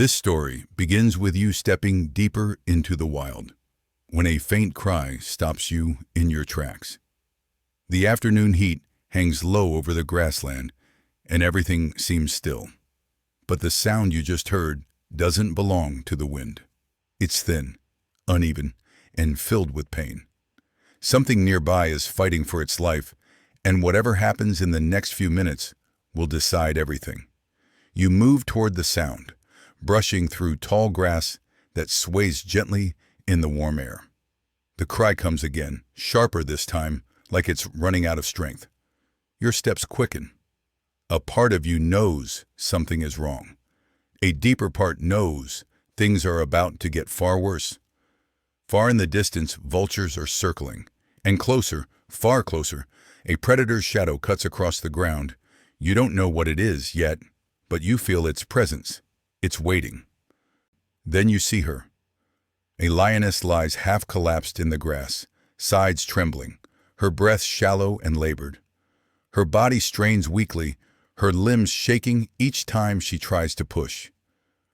This story begins with you stepping deeper into the wild, when a faint cry stops you in your tracks. The afternoon heat hangs low over the grassland, and everything seems still. But the sound you just heard doesn't belong to the wind. It's thin, uneven, and filled with pain. Something nearby is fighting for its life, and whatever happens in the next few minutes will decide everything. You move toward the sound, brushing through tall grass that sways gently in the warm air. The cry comes again, sharper this time, like it's running out of strength. Your steps quicken. A part of you knows something is wrong. A deeper part knows things are about to get far worse. Far in the distance, vultures are circling. And closer, far closer, a predator's shadow cuts across the ground. You don't know what it is yet, but you feel its presence. It's waiting. Then you see her. A lioness lies half-collapsed in the grass, sides trembling, her breath shallow and labored. Her body strains weakly, her limbs shaking each time she tries to push.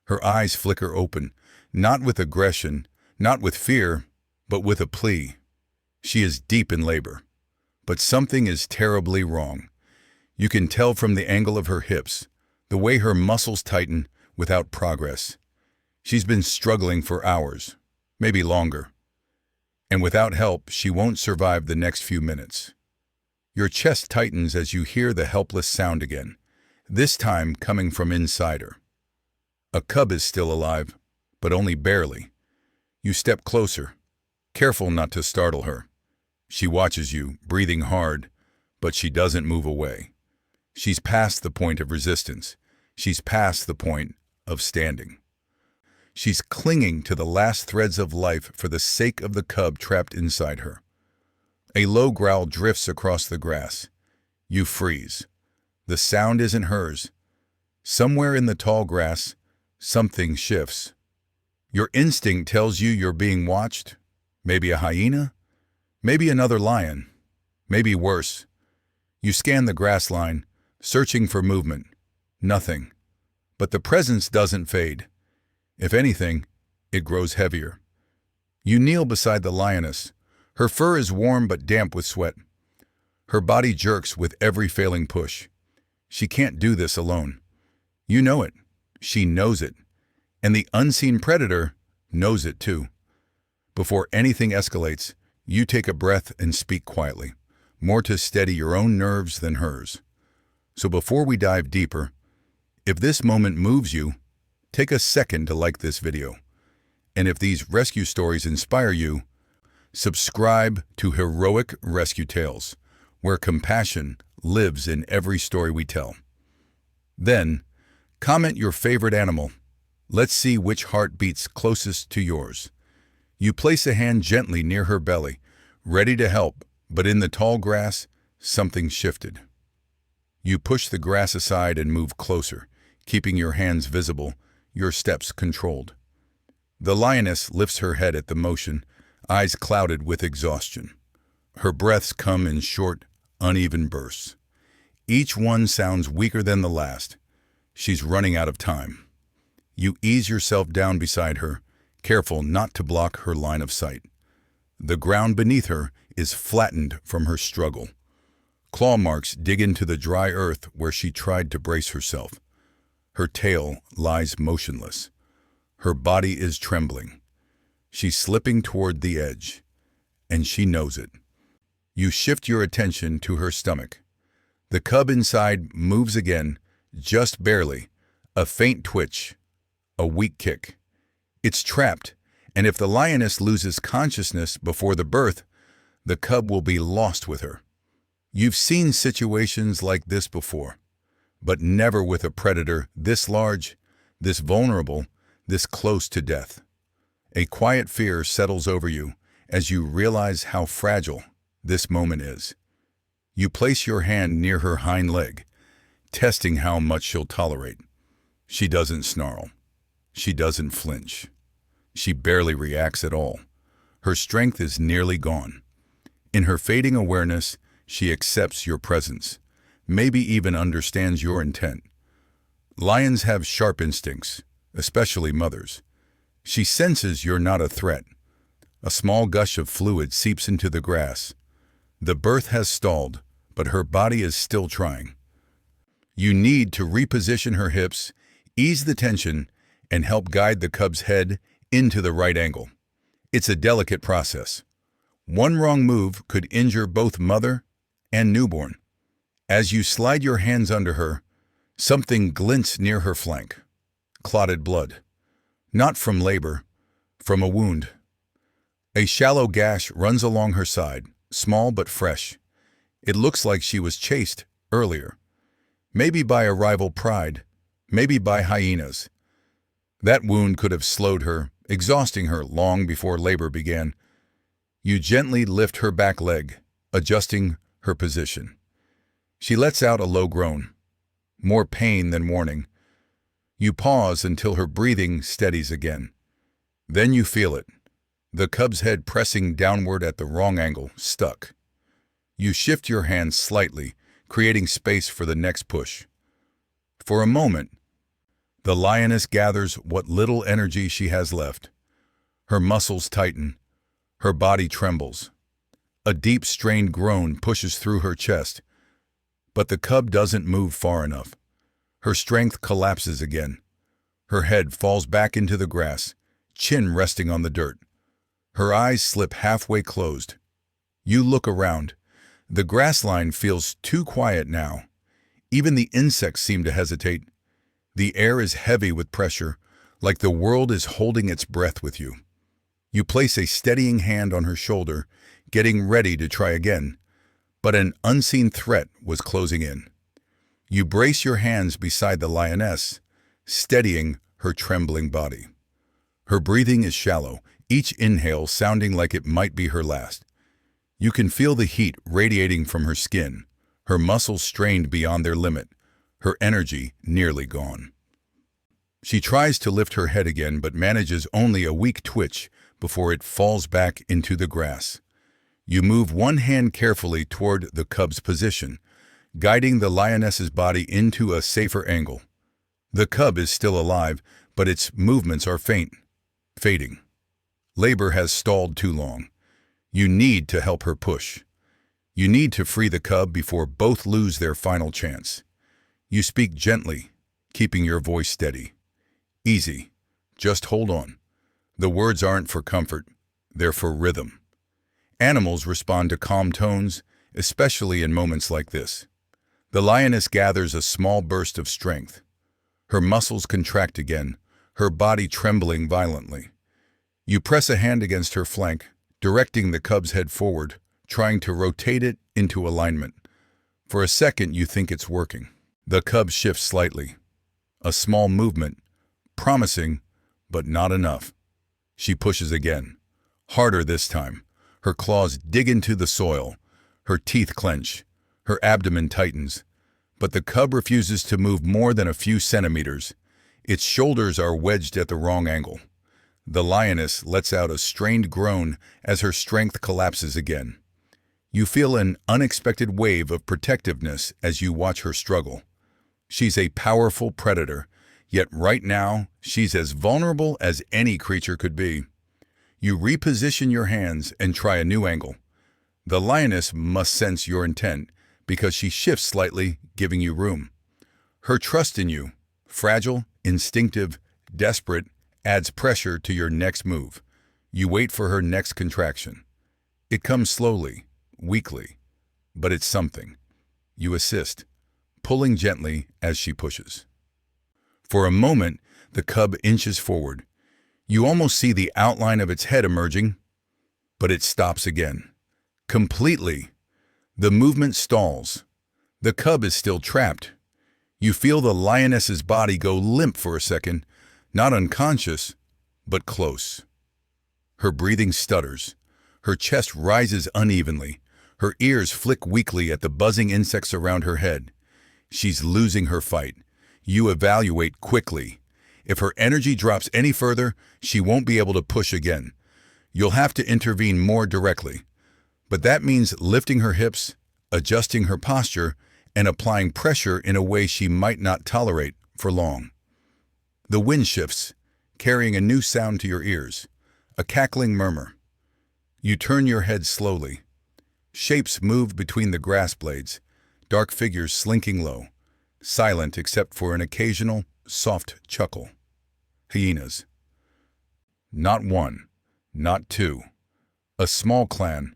Her eyes flicker open, not with aggression, not with fear, but with a plea. She is deep in labor. But something is terribly wrong. You can tell from the angle of her hips, the way her muscles tighten without progress. She's been struggling for hours, maybe longer. And without help, she won't survive the next few minutes. Your chest tightens as you hear the helpless sound again, this time coming from inside her. A cub is still alive, but only barely. You step closer, careful not to startle her. She watches you, breathing hard, but she doesn't move away. She's past the point of resistance. She's past the point of standing. She's clinging to the last threads of life for the sake of the cub trapped inside her. A low growl drifts across the grass. You freeze. The sound isn't hers. Somewhere in the tall grass, something shifts. Your instinct tells you you're being watched. Maybe a hyena? Maybe another lion. Maybe worse. You scan the grass line, searching for movement. Nothing. But the presence doesn't fade. If anything, it grows heavier. You kneel beside the lioness. Her fur is warm but damp with sweat. Her body jerks with every failing push. She can't do this alone. You know it. She knows it. And the unseen predator knows it too. Before anything escalates, you take a breath and speak quietly, more to steady your own nerves than hers. So before we dive deeper, if this moment moves you, take a second to like this video. And if these rescue stories inspire you, subscribe to Heroic Rescue Tales, where compassion lives in every story we tell. Then, comment your favorite animal. Let's see which heart beats closest to yours. You place a hand gently near her belly, ready to help, but in the tall grass, something shifted. You push the grass aside and move closer, keeping your hands visible, your steps controlled. The lioness lifts her head at the motion, eyes clouded with exhaustion. Her breaths come in short, uneven bursts. Each one sounds weaker than the last. She's running out of time. You ease yourself down beside her, careful not to block her line of sight. The ground beneath her is flattened from her struggle. Claw marks dig into the dry earth where she tried to brace herself. Her tail lies motionless. Her body is trembling. She's slipping toward the edge, and she knows it. You shift your attention to her stomach. The cub inside moves again, just barely, a faint twitch, a weak kick. It's trapped, and if the lioness loses consciousness before the birth, the cub will be lost with her. You've seen situations like this before, but never with a predator this large, this vulnerable, this close to death. A quiet fear settles over you as you realize how fragile this moment is. You place your hand near her hind leg, testing how much she'll tolerate. She doesn't snarl. She doesn't flinch. She barely reacts at all. Her strength is nearly gone. In her fading awareness, she accepts your presence, maybe even understands your intent. Lions have sharp instincts, especially mothers. She senses you're not a threat. A small gush of fluid seeps into the grass. The birth has stalled, but her body is still trying. You need to reposition her hips, ease the tension, and help guide the cub's head into the right angle. It's a delicate process. One wrong move could injure both mother and newborn. As you slide your hands under her, something glints near her flank. Clotted blood. Not from labor, from a wound. A shallow gash runs along her side, small but fresh. It looks like she was chased earlier. Maybe by a rival pride, maybe by hyenas. That wound could have slowed her, exhausting her long before labor began. You gently lift her back leg, adjusting her position. She lets out a low groan, more pain than warning. You pause until her breathing steadies again. Then you feel it, the cub's head pressing downward at the wrong angle, stuck. You shift your hands slightly, creating space for the next push. For a moment, the lioness gathers what little energy she has left. Her muscles tighten, her body trembles. A deep, strained groan pushes through her chest, but the cub doesn't move far enough. Her strength collapses again. Her head falls back into the grass, chin resting on the dirt. Her eyes slip halfway closed. You look around. The grassline feels too quiet now. Even the insects seem to hesitate. The air is heavy with pressure, like the world is holding its breath with you. You place a steadying hand on her shoulder, getting ready to try again, but an unseen threat was closing in. You brace your hands beside the lioness, steadying her trembling body. Her breathing is shallow, each inhale sounding like it might be her last. You can feel the heat radiating from her skin, her muscles strained beyond their limit, her energy nearly gone. She tries to lift her head again but manages only a weak twitch before it falls back into the grass. You move one hand carefully toward the cub's position, guiding the lioness's body into a safer angle. The cub is still alive, but its movements are faint, fading. Labor has stalled too long. You need to help her push. You need to free the cub before both lose their final chance. You speak gently, keeping your voice steady. Easy. Just hold on. The words aren't for comfort, they're for rhythm. Animals respond to calm tones, especially in moments like this. The lioness gathers a small burst of strength. Her muscles contract again, her body trembling violently. You press a hand against her flank, directing the cub's head forward, trying to rotate it into alignment. For a second, you think it's working. The cub shifts slightly. A small movement, promising, but not enough. She pushes again, harder this time. Her claws dig into the soil, her teeth clench, her abdomen tightens. But the cub refuses to move more than a few centimeters. Its shoulders are wedged at the wrong angle. The lioness lets out a strained groan as her strength collapses again. You feel an unexpected wave of protectiveness as you watch her struggle. She's a powerful predator, yet right now she's as vulnerable as any creature could be. You reposition your hands and try a new angle. The lioness must sense your intent because she shifts slightly, giving you room. Her trust in you, fragile, instinctive, desperate, adds pressure to your next move. You wait for her next contraction. It comes slowly, weakly, but it's something. You assist, pulling gently as she pushes. For a moment, the cub inches forward. You almost see the outline of its head emerging, but it stops again. Completely. The movement stalls. The cub is still trapped. You feel the lioness's body go limp for a second, not unconscious, but close. Her breathing stutters. Her chest rises unevenly. Her ears flick weakly at the buzzing insects around her head. She's losing her fight. You evaluate quickly. If her energy drops any further, she won't be able to push again. You'll have to intervene more directly. But that means lifting her hips, adjusting her posture, and applying pressure in a way she might not tolerate for long. The wind shifts, carrying a new sound to your ears, a cackling murmur. You turn your head slowly. Shapes move between the grass blades, dark figures slinking low, silent except for an occasional, soft chuckle. Hyenas. Not one, not two. A small clan,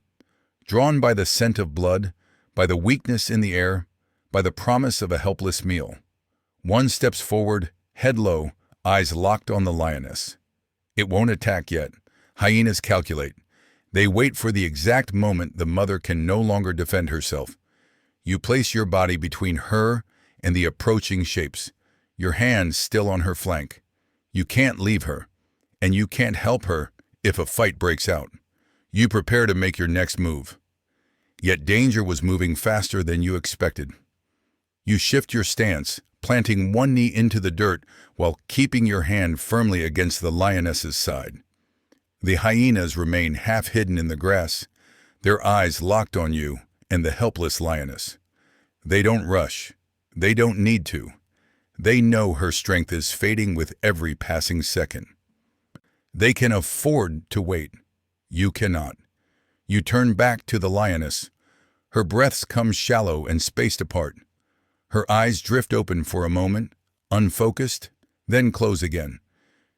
drawn by the scent of blood, by the weakness in the air, by the promise of a helpless meal. One steps forward, head low, eyes locked on the lioness. It won't attack yet. Hyenas calculate. They wait for the exact moment the mother can no longer defend herself. You place your body between her and the approaching shapes, your hand still on her flank. You can't leave her, and you can't help her if a fight breaks out. You prepare to make your next move. Yet danger was moving faster than you expected. You shift your stance, planting one knee into the dirt while keeping your hand firmly against the lioness's side. The hyenas remain half hidden in the grass, their eyes locked on you and the helpless lioness. They don't rush. They don't need to. They know her strength is fading with every passing second. They can afford to wait. You cannot. You turn back to the lioness. Her breaths come shallow and spaced apart. Her eyes drift open for a moment, unfocused, then close again.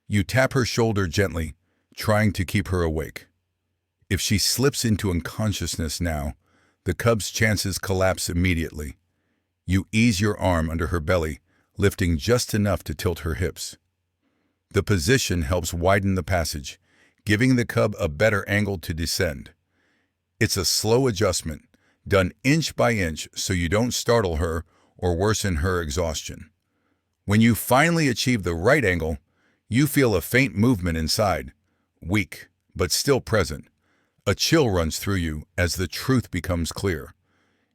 You tap her shoulder gently, trying to keep her awake. If she slips into unconsciousness now, the cub's chances collapse immediately. You ease your arm under her belly, lifting just enough to tilt her hips. The position helps widen the passage, giving the cub a better angle to descend. It's a slow adjustment, done inch by inch so you don't startle her or worsen her exhaustion. When you finally achieve the right angle, you feel a faint movement inside, weak but still present. A chill runs through you as the truth becomes clear.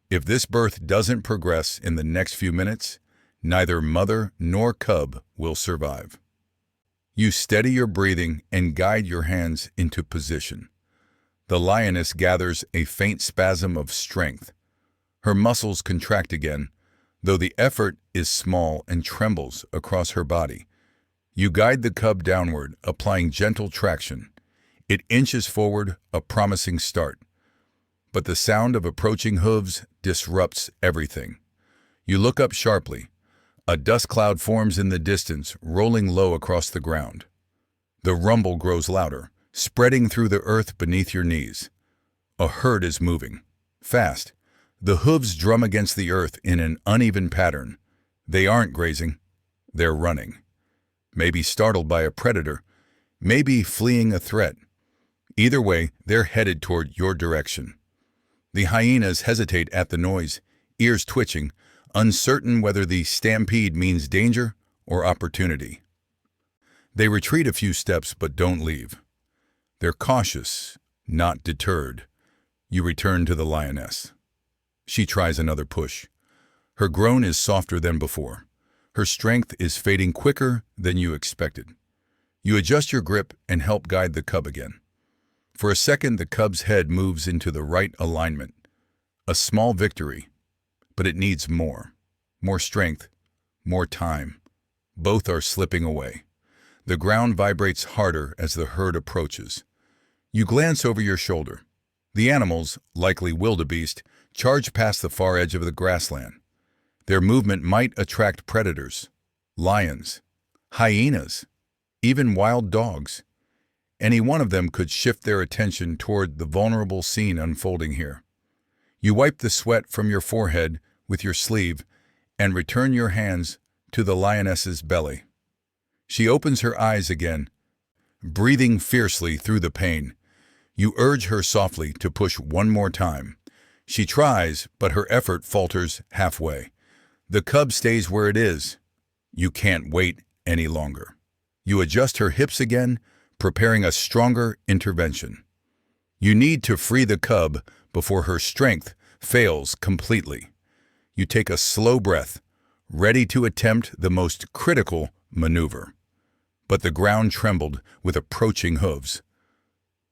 If this birth doesn't progress in the next few minutes, neither mother nor cub will survive. You steady your breathing and guide your hands into position. The lioness gathers a faint spasm of strength. Her muscles contract again, though the effort is small and trembles across her body. You guide the cub downward, applying gentle traction. It inches forward, a promising start. But the sound of approaching hooves disrupts everything. You look up sharply. A dust cloud forms in the distance, rolling low across the ground. The rumble grows louder, spreading through the earth beneath your knees. A herd is moving. Fast. The hooves drum against the earth in an uneven pattern. They aren't grazing. They're running. Maybe startled by a predator. Maybe fleeing a threat. Either way, they're headed toward your direction. The hyenas hesitate at the noise, ears twitching, uncertain whether the stampede means danger or opportunity. They retreat a few steps but don't leave. They're cautious, not deterred. You return to the lioness. She tries another push. Her groan is softer than before. Her strength is fading quicker than you expected. You adjust your grip and help guide the cub again. For a second, the cub's head moves into the right alignment. A small victory, but it needs more. More strength, more time. Both are slipping away. The ground vibrates harder as the herd approaches. You glance over your shoulder. The animals, likely wildebeest, charge past the far edge of the grassland. Their movement might attract predators, lions, hyenas, even wild dogs. Any one of them could shift their attention toward the vulnerable scene unfolding here. You wipe the sweat from your forehead with your sleeve and return your hands to the lioness's belly. She opens her eyes again, breathing fiercely through the pain. You urge her softly to push one more time. She tries, but her effort falters halfway. The cub stays where it is. You can't wait any longer. You adjust her hips again, preparing a stronger intervention. You need to free the cub before her strength fails completely. You take a slow breath, ready to attempt the most critical maneuver. But the ground trembled with approaching hooves.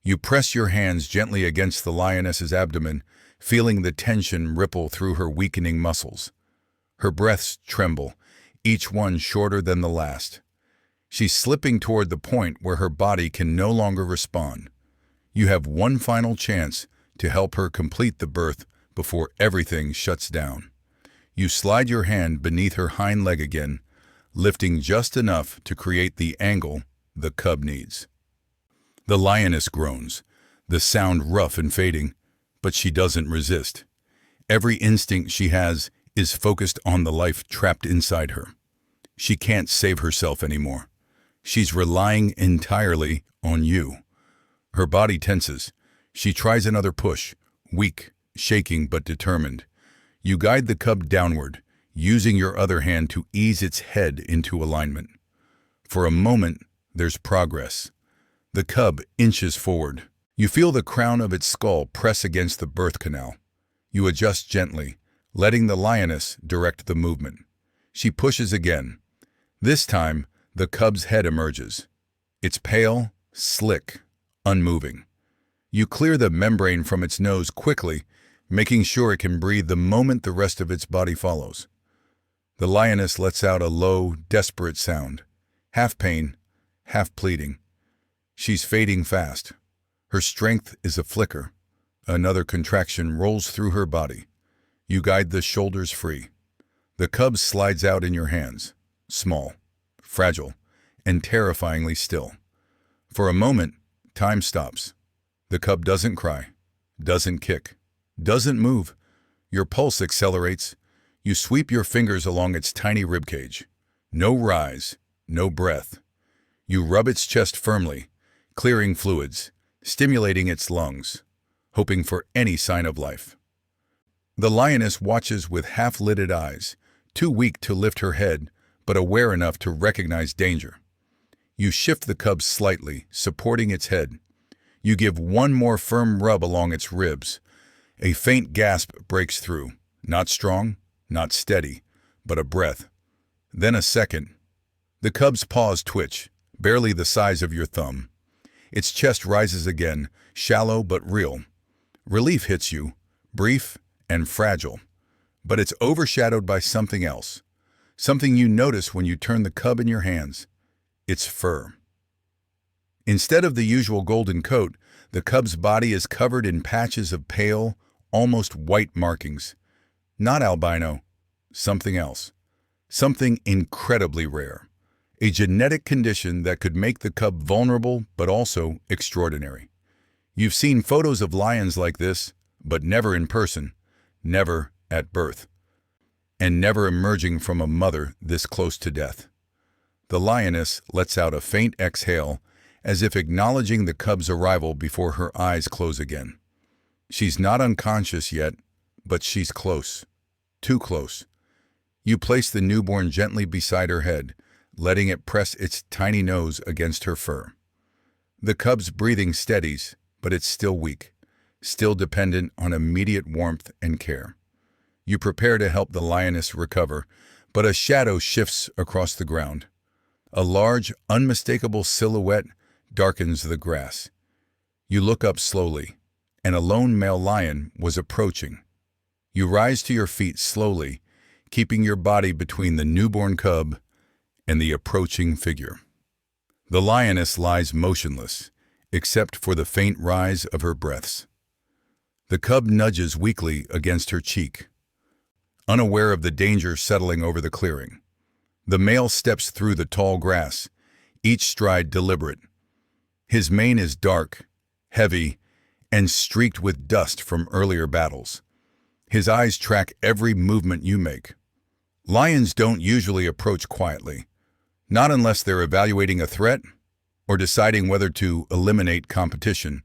You press your hands gently against the lioness's abdomen, feeling the tension ripple through her weakening muscles. Her breaths tremble, each one shorter than the last. She's slipping toward the point where her body can no longer respond. You have one final chance to help her complete the birth before everything shuts down. You slide your hand beneath her hind leg again, lifting just enough to create the angle the cub needs. The lioness groans, the sound rough and fading, but she doesn't resist. Every instinct she has is focused on the life trapped inside her. She can't save herself anymore. She's relying entirely on you. Her body tenses. She tries another push, weak, shaking but determined. You guide the cub downward, using your other hand to ease its head into alignment. For a moment, there's progress. The cub inches forward. You feel the crown of its skull press against the birth canal. You adjust gently, letting the lioness direct the movement. She pushes again. This time, the cub's head emerges. It's pale, slick, unmoving. You clear the membrane from its nose quickly, making sure it can breathe the moment the rest of its body follows. The lioness lets out a low, desperate sound, half pain, half pleading. She's fading fast. Her strength is a flicker. Another contraction rolls through her body. You guide the shoulders free. The cub slides out in your hands, small, fragile, and terrifyingly still. For a moment, time stops. The cub doesn't cry, doesn't kick, doesn't move. Your pulse accelerates. You sweep your fingers along its tiny ribcage. No rise, no breath. You rub its chest firmly, clearing fluids, stimulating its lungs, hoping for any sign of life. The lioness watches with half-lidded eyes, too weak to lift her head, but aware enough to recognize danger. You shift the cub slightly, supporting its head. You give one more firm rub along its ribs. A faint gasp breaks through, not strong, not steady, but a breath. Then a second. The cub's paws twitch, barely the size of your thumb. Its chest rises again, shallow but real. Relief hits you, brief and fragile, but it's overshadowed by something else. Something you notice when you turn the cub in your hands. Its fur. Instead of the usual golden coat, the cub's body is covered in patches of pale, almost white markings. Not albino, something else. Something incredibly rare. A genetic condition that could make the cub vulnerable but also extraordinary. You've seen photos of lions like this, but never in person, never at birth, and never emerging from a mother this close to death. The lioness lets out a faint exhale, as if acknowledging the cub's arrival before her eyes close again. She's not unconscious yet, but she's close. Too close. You place the newborn gently beside her head, letting it press its tiny nose against her fur. The cub's breathing steadies, but it's still weak, still dependent on immediate warmth and care. You prepare to help the lioness recover, but a shadow shifts across the ground. A large, unmistakable silhouette darkens the grass. You look up slowly, and a lone male lion was approaching. You rise to your feet slowly, keeping your body between the newborn cub and the approaching figure. The lioness lies motionless, except for the faint rise of her breaths. The cub nudges weakly against her cheek, unaware of the danger settling over the clearing. The male steps through the tall grass, each stride deliberate. His mane is dark, heavy, and streaked with dust from earlier battles. His eyes track every movement you make. Lions don't usually approach quietly, not unless they're evaluating a threat or deciding whether to eliminate competition.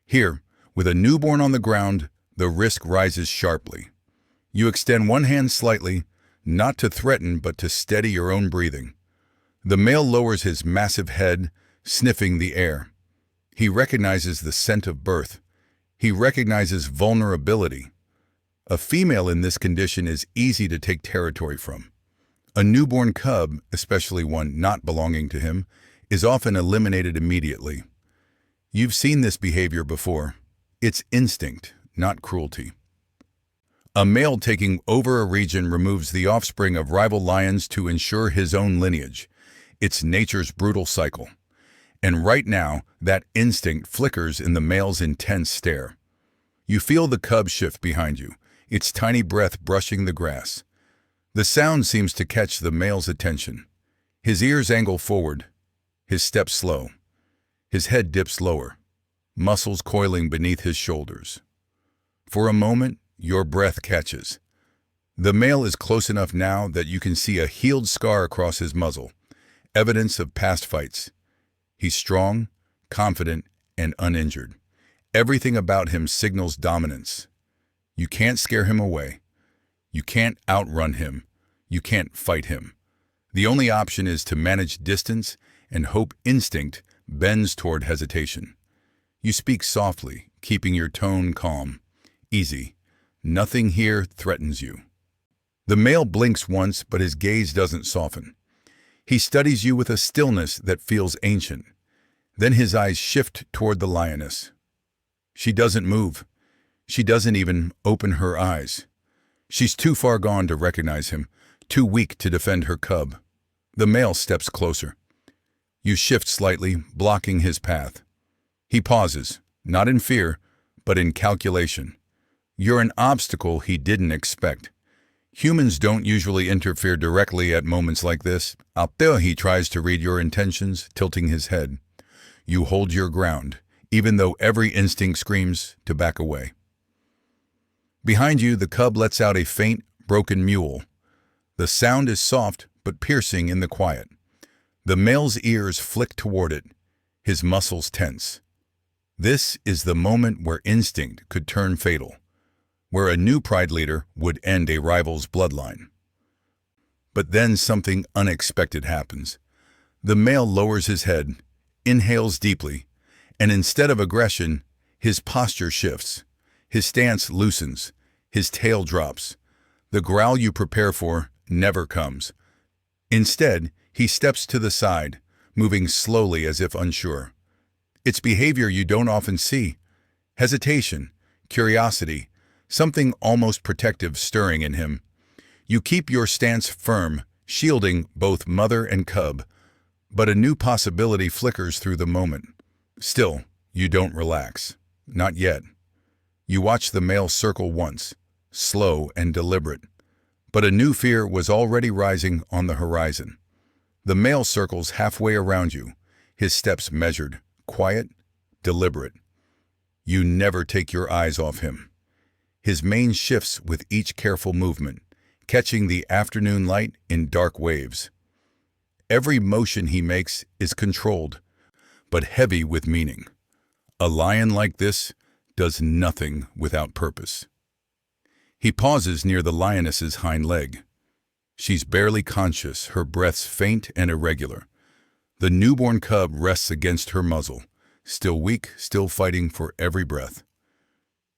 Here, with a newborn on the ground, the risk rises sharply. You extend one hand slightly, not to threaten but to steady your own breathing. The male lowers his massive head, sniffing the air. He recognizes the scent of birth. He recognizes vulnerability. A female in this condition is easy to take territory from. A newborn cub, especially one not belonging to him, is often eliminated immediately. You've seen this behavior before. It's instinct, not cruelty. A male taking over a region removes the offspring of rival lions to ensure his own lineage. It's nature's brutal cycle. And right now, that instinct flickers in the male's intense stare. You feel the cub shift behind you, its tiny breath brushing the grass. The sound seems to catch the male's attention. His ears angle forward, his steps slow. His head dips lower, muscles coiling beneath his shoulders. For a moment, your breath catches. The male is close enough now that you can see a healed scar across his muzzle, evidence of past fights. He's strong, confident, and uninjured. Everything about him signals dominance. You can't scare him away. You can't outrun him. You can't fight him. The only option is to manage distance and hope instinct bends toward hesitation. You speak softly, keeping your tone calm. Easy. Nothing here threatens you. The male blinks once, but his gaze doesn't soften. He studies you with a stillness that feels ancient. Then his eyes shift toward the lioness. She doesn't move. She doesn't even open her eyes. She's too far gone to recognize him, too weak to defend her cub. The male steps closer. You shift slightly, blocking his path. He pauses, not in fear, but in calculation. You're an obstacle he didn't expect. Humans don't usually interfere directly at moments like this. Out there he tries to read your intentions, tilting his head. You hold your ground, even though every instinct screams to back away. Behind you, the cub lets out a faint, broken mewl. The sound is soft but piercing in the quiet. The male's ears flick toward it, his muscles tense. This is the moment where instinct could turn fatal, where a new pride leader would end a rival's bloodline. But then something unexpected happens. The male lowers his head, inhales deeply, and instead of aggression, his posture shifts. His stance loosens, his tail drops. The growl you prepare for never comes. Instead, he steps to the side, moving slowly as if unsure. It's behavior you don't often see. Hesitation, curiosity, something almost protective stirring in him. You keep your stance firm, shielding both mother and cub, but a new possibility flickers through the moment. Still, you don't relax. Not yet. You watch the male circle once, slow and deliberate. But a new fear was already rising on the horizon. The male circles halfway around you, his steps measured, quiet, deliberate. You never take your eyes off him. His mane shifts with each careful movement, catching the afternoon light in dark waves. Every motion he makes is controlled, but heavy with meaning. A lion like this does nothing without purpose. He pauses near the lioness's hind leg. She's barely conscious, her breaths faint and irregular. The newborn cub rests against her muzzle, still weak, still fighting for every breath.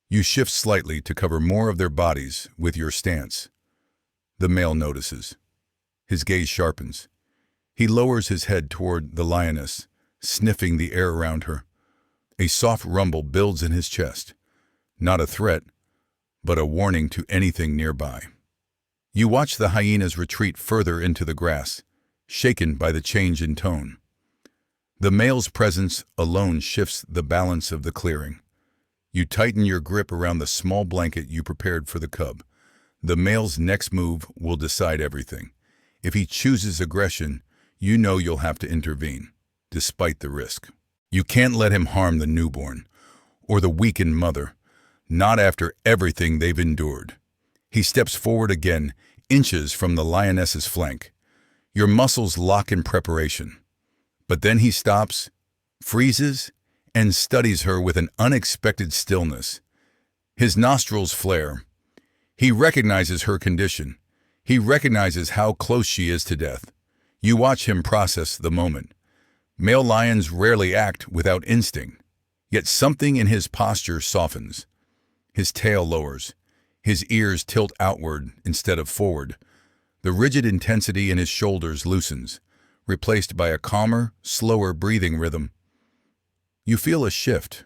You shift slightly to cover more of their bodies with your stance. The male notices. His gaze sharpens. He lowers his head toward the lioness, sniffing the air around her. A soft rumble builds in his chest. Not a threat, but a warning to anything nearby. You watch the hyenas retreat further into the grass, shaken by the change in tone. The male's presence alone shifts the balance of the clearing. You tighten your grip around the small blanket you prepared for the cub. The male's next move will decide everything. If he chooses aggression, you know you'll have to intervene, despite the risk. You can't let him harm the newborn, or the weakened mother, not after everything they've endured. He steps forward again, inches from the lioness's flank. Your muscles lock in preparation. But then he stops, freezes, and studies her with an unexpected stillness. His nostrils flare. He recognizes her condition. He recognizes how close she is to death. You watch him process the moment. Male lions rarely act without instinct, yet something in his posture softens. His tail lowers. His ears tilt outward instead of forward. The rigid intensity in his shoulders loosens, replaced by a calmer, slower breathing rhythm. You feel a shift,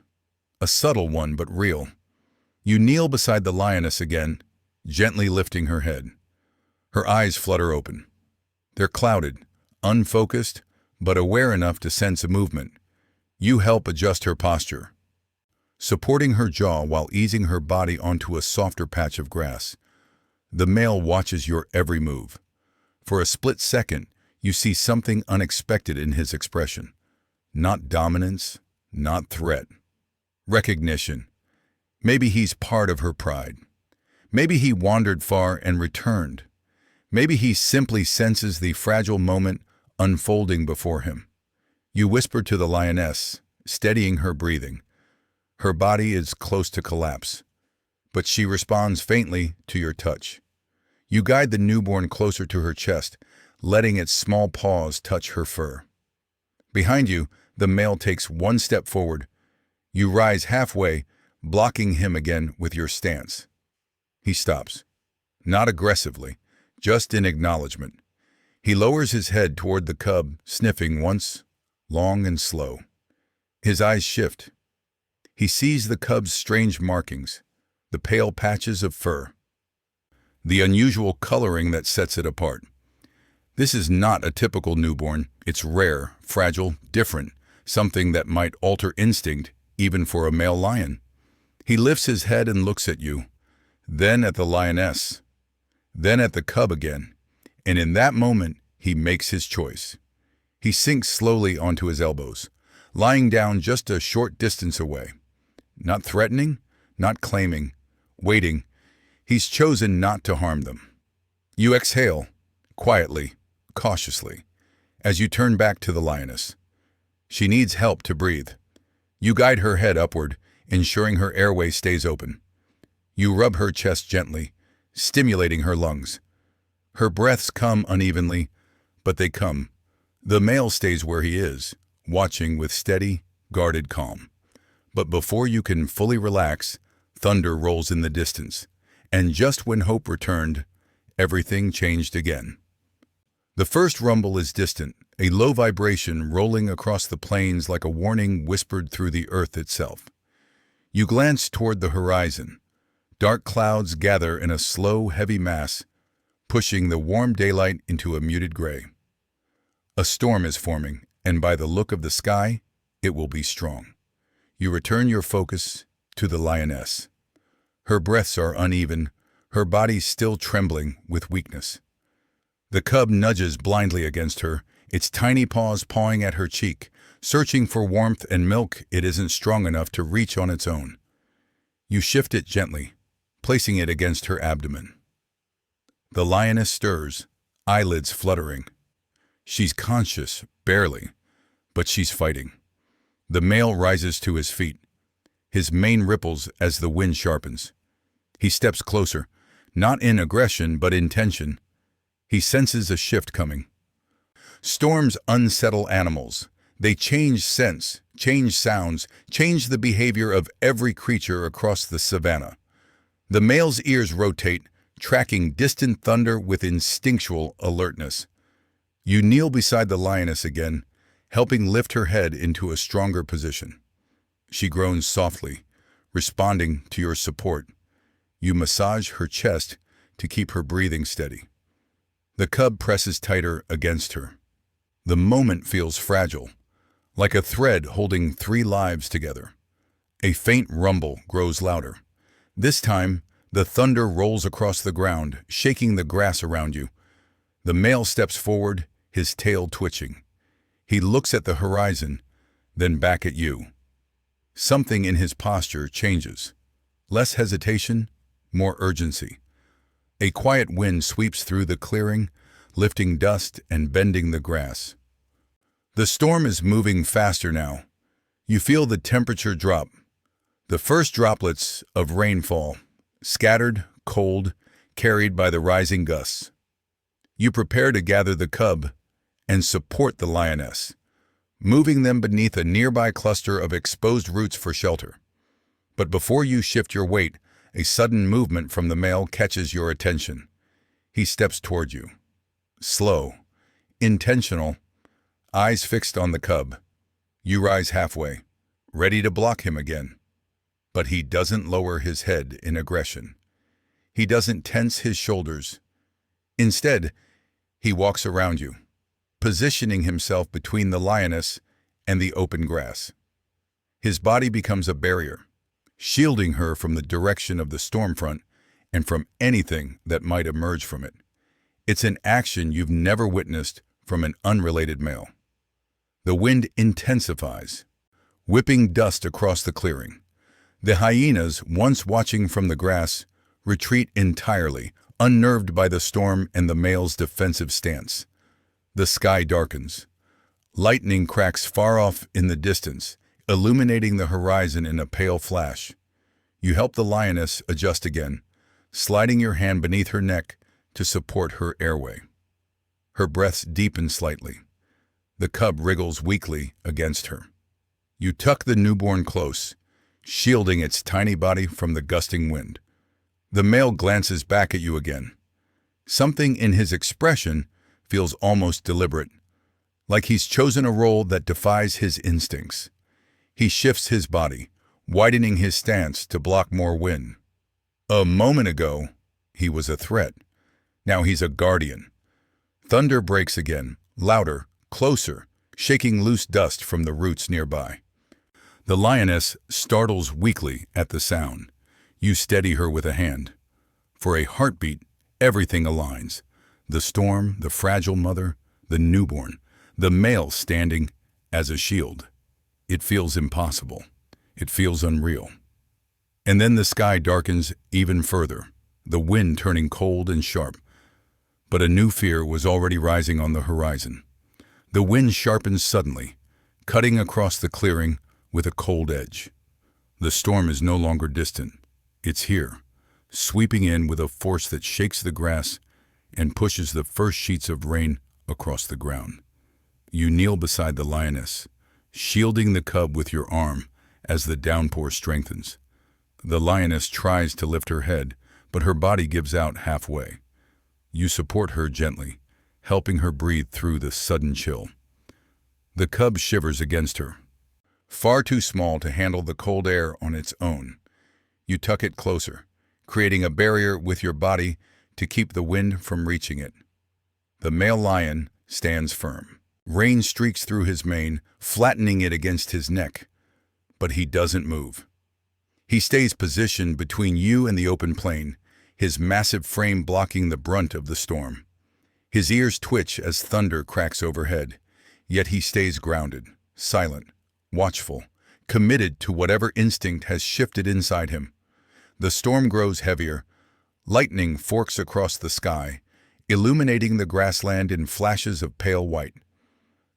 a subtle one but real. You kneel beside the lioness again, gently lifting her head. Her eyes flutter open. They're clouded, unfocused, but aware enough to sense a movement. You help adjust her posture, supporting her jaw while easing her body onto a softer patch of grass. The male watches your every move. For a split second, you see something unexpected in his expression. Not dominance, not threat. Recognition. Maybe he's part of her pride. Maybe he wandered far and returned. Maybe he simply senses the fragile moment unfolding before him. You whisper to the lioness, steadying her breathing. Her body is close to collapse, but she responds faintly to your touch. You guide the newborn closer to her chest, letting its small paws touch her fur. Behind you, the male takes one step forward. You rise halfway, blocking him again with your stance. He stops, not aggressively, just in acknowledgement. He lowers his head toward the cub, sniffing once, long and slow. His eyes shift. He sees the cub's strange markings, the pale patches of fur, the unusual coloring that sets it apart. This is not a typical newborn. It's rare, fragile, different, something that might alter instinct even for a male lion. He lifts his head and looks at you, then at the lioness, then at the cub again, and in that moment he makes his choice. He sinks slowly onto his elbows, lying down just a short distance away. Not threatening, not claiming, waiting. He's chosen not to harm them. You exhale, quietly, cautiously, as you turn back to the lioness. She needs help to breathe. You guide her head upward, ensuring her airway stays open. You rub her chest gently, stimulating her lungs. Her breaths come unevenly, but they come. The male stays where he is, watching with steady, guarded calm. But before you can fully relax, thunder rolls in the distance, and just when hope returned, everything changed again. The first rumble is distant, a low vibration rolling across the plains like a warning whispered through the earth itself. You glance toward the horizon. Dark clouds gather in a slow, heavy mass, pushing the warm daylight into a muted gray. A storm is forming, and by the look of the sky, it will be strong. You return your focus to the lioness. Her breaths are uneven, her body still trembling with weakness. The cub nudges blindly against her, its tiny paws pawing at her cheek, searching for warmth and milk it isn't strong enough to reach on its own. You shift it gently, placing it against her abdomen. The lioness stirs, eyelids fluttering. She's conscious, barely, but she's fighting. The male rises to his feet. His mane ripples as the wind sharpens. He steps closer, not in aggression but in tension. He senses a shift coming. Storms unsettle animals. They change scents, change sounds, change the behavior of every creature across the savannah. The male's ears rotate, tracking distant thunder with instinctual alertness. You kneel beside the lioness again, helping lift her head into a stronger position. She groans softly, responding to your support. You massage her chest to keep her breathing steady. The cub presses tighter against her. The moment feels fragile, like a thread holding 3 lives together. A faint rumble grows louder. This time, the thunder rolls across the ground, shaking the grass around you. The male steps forward, his tail twitching. He looks at the horizon, then back at you. Something in his posture changes. Less hesitation, more urgency. A quiet wind sweeps through the clearing, lifting dust and bending the grass. The storm is moving faster now. You feel the temperature drop. The first droplets of rainfall, scattered, cold, carried by the rising gusts. You prepare to gather the cub and support the lioness, moving them beneath a nearby cluster of exposed roots for shelter. But before you shift your weight, a sudden movement from the male catches your attention. He steps toward you. Slow, intentional, eyes fixed on the cub. You rise halfway, ready to block him again. But he doesn't lower his head in aggression. He doesn't tense his shoulders. Instead, he walks around you, positioning himself between the lioness and the open grass. His body becomes a barrier, shielding her from the direction of the storm front and from anything that might emerge from it. It's an action you've never witnessed from an unrelated male. The wind intensifies, whipping dust across the clearing. The hyenas, once watching from the grass, retreat entirely, unnerved by the storm and the male's defensive stance. The sky darkens. Lightning cracks far off in the distance, illuminating the horizon in a pale flash. You help the lioness adjust again, sliding your hand beneath her neck to support her airway. Her breaths deepen slightly. The cub wriggles weakly against her. You tuck the newborn close, shielding its tiny body from the gusting wind. The male glances back at you again. Something in his expression feels almost deliberate, like he's chosen a role that defies his instincts. He shifts his body, widening his stance to block more wind. A moment ago, he was a threat. Now he's a guardian. Thunder breaks again, louder, closer, shaking loose dust from the roots nearby. The lioness startles weakly at the sound. You steady her with a hand. For a heartbeat, everything aligns. The storm, the fragile mother, the newborn, the male standing as a shield. It feels impossible. It feels unreal. And then the sky darkens even further, the wind turning cold and sharp. But a new fear was already rising on the horizon. The wind sharpens suddenly, cutting across the clearing with a cold edge. The storm is no longer distant. It's here, sweeping in with a force that shakes the grass and pushes the first sheets of rain across the ground. You kneel beside the lioness, shielding the cub with your arm as the downpour strengthens. The lioness tries to lift her head, but her body gives out halfway. You support her gently, helping her breathe through the sudden chill. The cub shivers against her, far too small to handle the cold air on its own. You tuck it closer, creating a barrier with your body to keep the wind from reaching it. The male lion stands firm. Rain streaks through his mane, flattening it against his neck. But he doesn't move. He stays positioned between you and the open plain, his massive frame blocking the brunt of the storm. His ears twitch as thunder cracks overhead, yet he stays grounded, silent, watchful, committed to whatever instinct has shifted inside him. The storm grows heavier. Lightning forks across the sky, illuminating the grassland in flashes of pale white.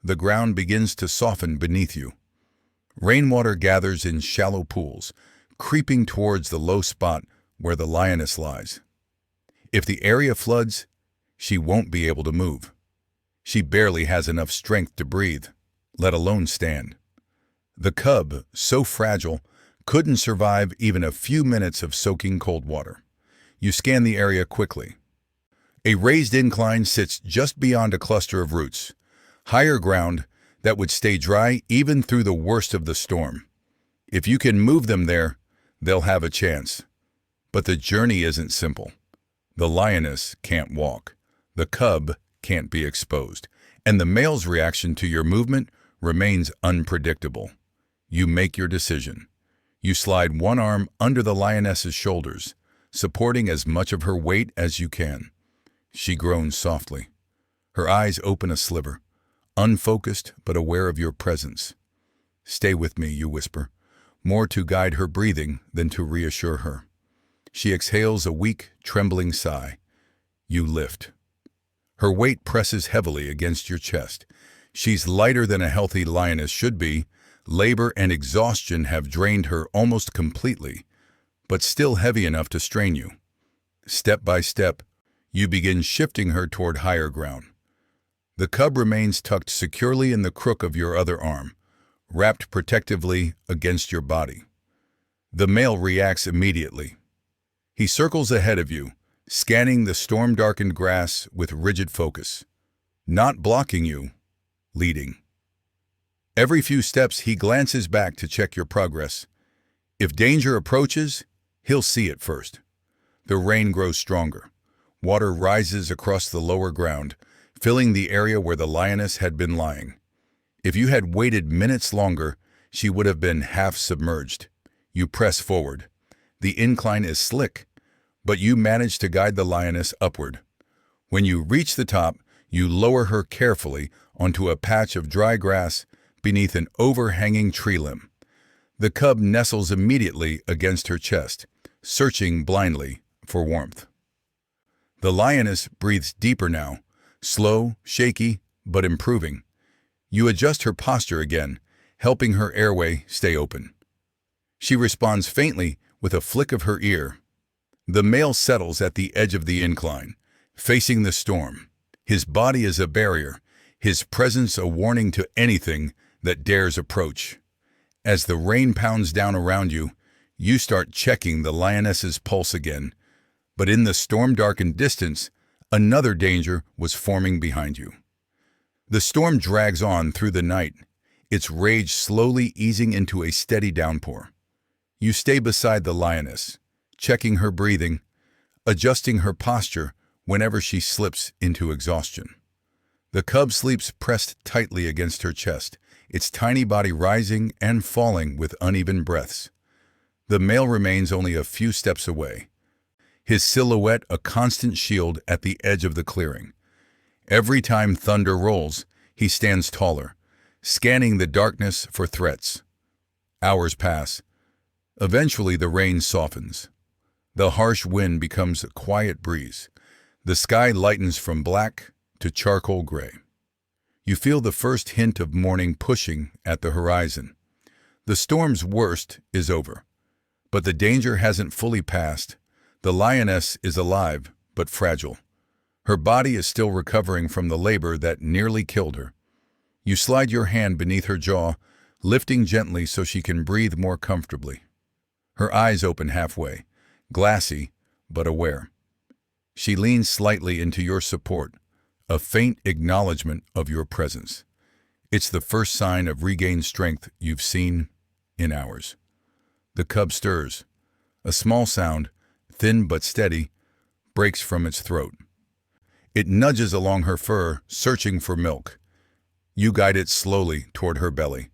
The ground begins to soften beneath you. Rainwater gathers in shallow pools, creeping towards the low spot where the lioness lies. If the area floods, she won't be able to move. She barely has enough strength to breathe, let alone stand. The cub, so fragile, couldn't survive even a few minutes of soaking cold water. You scan the area quickly. A raised incline sits just beyond a cluster of roots, higher ground that would stay dry even through the worst of the storm. If you can move them there, they'll have a chance. But the journey isn't simple. The lioness can't walk. The cub can't be exposed. And the male's reaction to your movement remains unpredictable. You make your decision. You slide one arm under the lioness's shoulders, supporting as much of her weight as you can. She groans softly. Her eyes open a sliver, unfocused but aware of your presence. "Stay with me," you whisper, more to guide her breathing than to reassure her. She exhales a weak, trembling sigh. You lift. Her weight presses heavily against your chest. She's lighter than a healthy lioness should be. Labor and exhaustion have drained her almost completely, but still heavy enough to strain you. Step by step, you begin shifting her toward higher ground. The cub remains tucked securely in the crook of your other arm, wrapped protectively against your body. The male reacts immediately. He circles ahead of you, scanning the storm-darkened grass with rigid focus. Not blocking you, leading. Every few steps he glances back to check your progress. If danger approaches, he'll see it first. The rain grows stronger. Water rises across the lower ground, filling the area where the lioness had been lying. If you had waited minutes longer, she would have been half submerged. You press forward. The incline is slick, but you manage to guide the lioness upward. When you reach the top, you lower her carefully onto a patch of dry grass beneath an overhanging tree limb. The cub nestles immediately against her chest, searching blindly for warmth. The lioness breathes deeper now, slow, shaky, but improving. You adjust her posture again, helping her airway stay open. She responds faintly with a flick of her ear. The male settles at the edge of the incline, facing the storm. His body is a barrier, his presence a warning to anything that dares approach. As the rain pounds down around you, you start checking the lioness's pulse again. But in the storm-darkened distance, another danger was forming behind you. The storm drags on through the night, its rage slowly easing into a steady downpour. You stay beside the lioness, checking her breathing, adjusting her posture whenever she slips into exhaustion. The cub sleeps pressed tightly against her chest, its tiny body rising and falling with uneven breaths. The male remains only a few steps away, his silhouette a constant shield at the edge of the clearing. Every time thunder rolls, he stands taller, scanning the darkness for threats. Hours pass. Eventually the rain softens. The harsh wind becomes a quiet breeze. The sky lightens from black to charcoal gray. You feel the first hint of morning pushing at the horizon. The storm's worst is over, but the danger hasn't fully passed. The lioness is alive, but fragile. Her body is still recovering from the labor that nearly killed her. You slide your hand beneath her jaw, lifting gently so she can breathe more comfortably. Her eyes open halfway, glassy but aware. She leans slightly into your support, a faint acknowledgement of your presence. It's the first sign of regained strength you've seen in hours. The cub stirs. A small sound, thin but steady, breaks from its throat. It nudges along her fur, searching for milk. You guide it slowly toward her belly.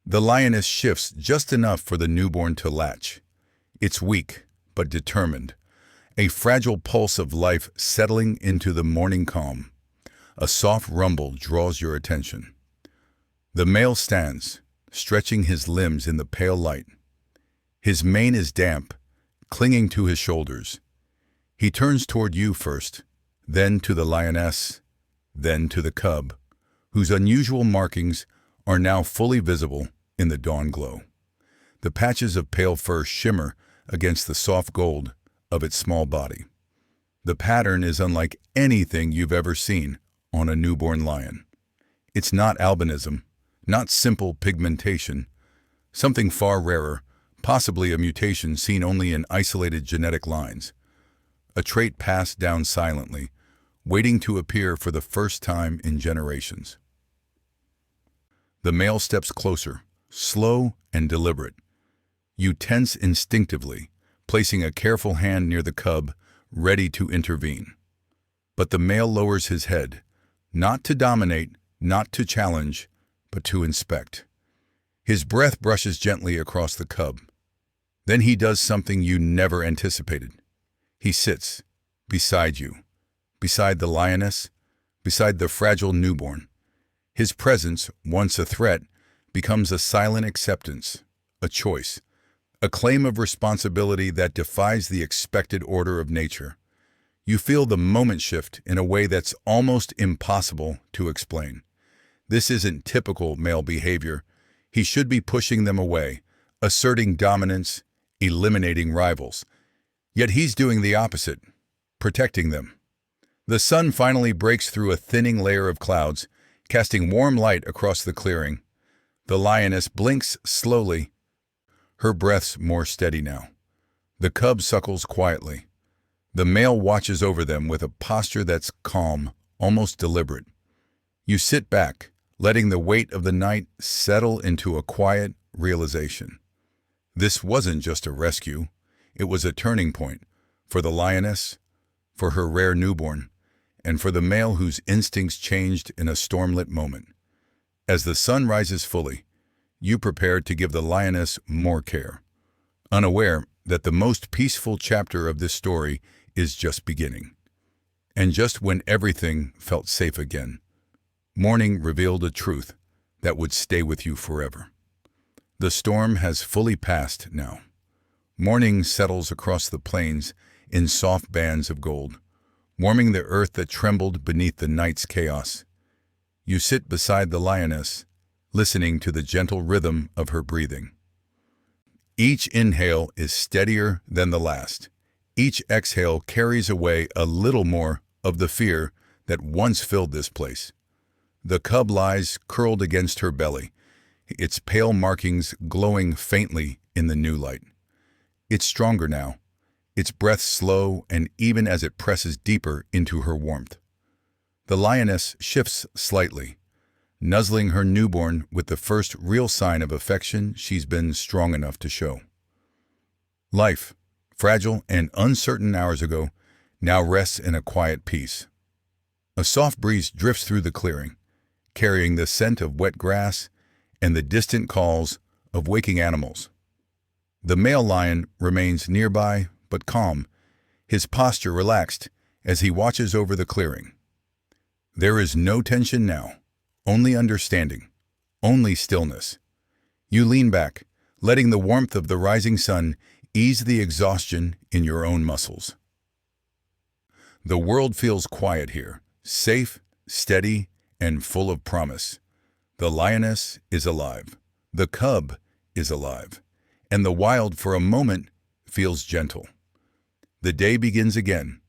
The lioness shifts just enough for the newborn to latch. It's weak, but determined, a fragile pulse of life settling into the morning calm. A soft rumble draws your attention. The male stands, stretching his limbs in the pale light. His mane is damp, clinging to his shoulders. He turns toward you first, then to the lioness, then to the cub, whose unusual markings are now fully visible in the dawn glow. The patches of pale fur shimmer against the soft gold of its small body. The pattern is unlike anything you've ever seen on a newborn lion. It's not albinism, not simple pigmentation, something far rarer, possibly a mutation seen only in isolated genetic lines. A trait passed down silently, waiting to appear for the first time in generations. The male steps closer, slow and deliberate. You tense instinctively, placing a careful hand near the cub, ready to intervene. But the male lowers his head, not to dominate, not to challenge, but to inspect. His breath brushes gently across the cub. Then he does something you never anticipated. He sits beside you, beside the lioness, beside the fragile newborn. His presence, once a threat, becomes a silent acceptance, a choice, a claim of responsibility that defies the expected order of nature. You feel the moment shift in a way that's almost impossible to explain. This isn't typical male behavior. He should be pushing them away, asserting dominance, eliminating rivals. Yet he's doing the opposite, protecting them. The sun finally breaks through a thinning layer of clouds, casting warm light across the clearing. The lioness blinks slowly, her breaths more steady now. The cub suckles quietly. The male watches over them with a posture that's calm, almost deliberate. You sit back, letting the weight of the night settle into a quiet realization. This wasn't just a rescue. It was a turning point for the lioness, for her rare newborn, and for the male whose instincts changed in a stormlit moment. As the sun rises fully, you prepare to give the lioness more care, unaware that the most peaceful chapter of this story is just beginning. And just when everything felt safe again, morning revealed a truth that would stay with you forever. The storm has fully passed now. Morning settles across the plains in soft bands of gold, warming the earth that trembled beneath the night's chaos. You sit beside the lioness, listening to the gentle rhythm of her breathing. Each inhale is steadier than the last. Each exhale carries away a little more of the fear that once filled this place. The cub lies curled against her belly, its pale markings glowing faintly in the new light. It's stronger now, its breath slow and even as it presses deeper into her warmth. The lioness shifts slightly, nuzzling her newborn with the first real sign of affection she's been strong enough to show. Life, fragile and uncertain hours ago, now rests in a quiet peace. A soft breeze drifts through the clearing, carrying the scent of wet grass and the distant calls of waking animals. The male lion remains nearby but calm, his posture relaxed as he watches over the clearing. There is no tension now, only understanding, only stillness. You lean back, letting the warmth of the rising sun ease the exhaustion in your own muscles. The world feels quiet here, safe, steady, and full of promise. The lioness is alive, the cub is alive, and the wild for a moment feels gentle. The day begins again,